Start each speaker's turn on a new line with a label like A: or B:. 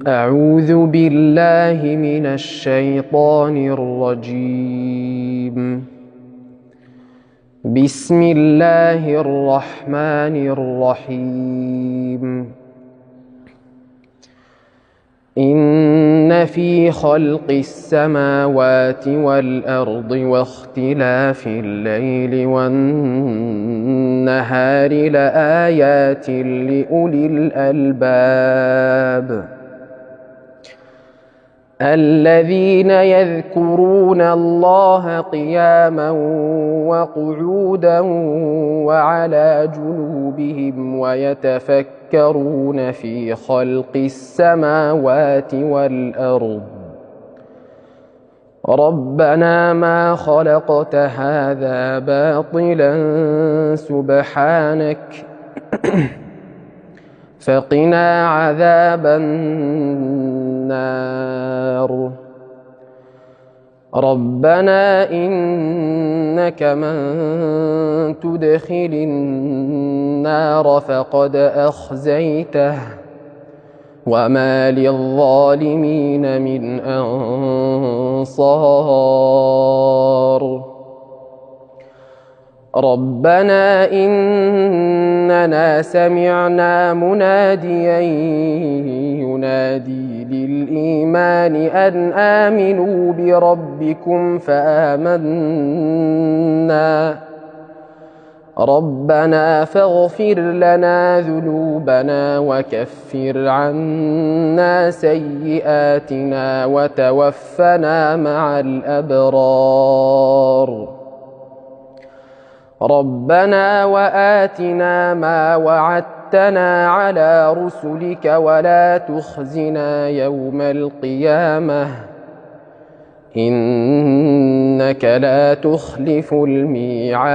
A: أعوذ بالله من الشيطان الرجيم. بسم الله الرحمن الرحيم. إن في خلق السماوات والأرض واختلاف الليل والنهار لآيات لأولي الألباب الذين يذكرون الله قياما وقعودا وعلى جنوبهم ويتفكرون في خلق السماوات والأرض ربنا ما خلقت هذا باطلا سبحانك فقنا عذاب النار. ربنا إنك من تدخل النار فقد أخزيته وما للظالمين من أنصار. ربنا إننا سمعنا مناديا ينادي للإيمان أن آمنوا بربكم فآمنا. ربنا فاغفر لنا ذنوبنا وكفر عنا سيئاتنا وتوفنا مع الأبرار. ربنا وآتنا ما وعدتنا على رسلك ولا تخزنا يوم القيامة إنك لا تخلف الميعاد.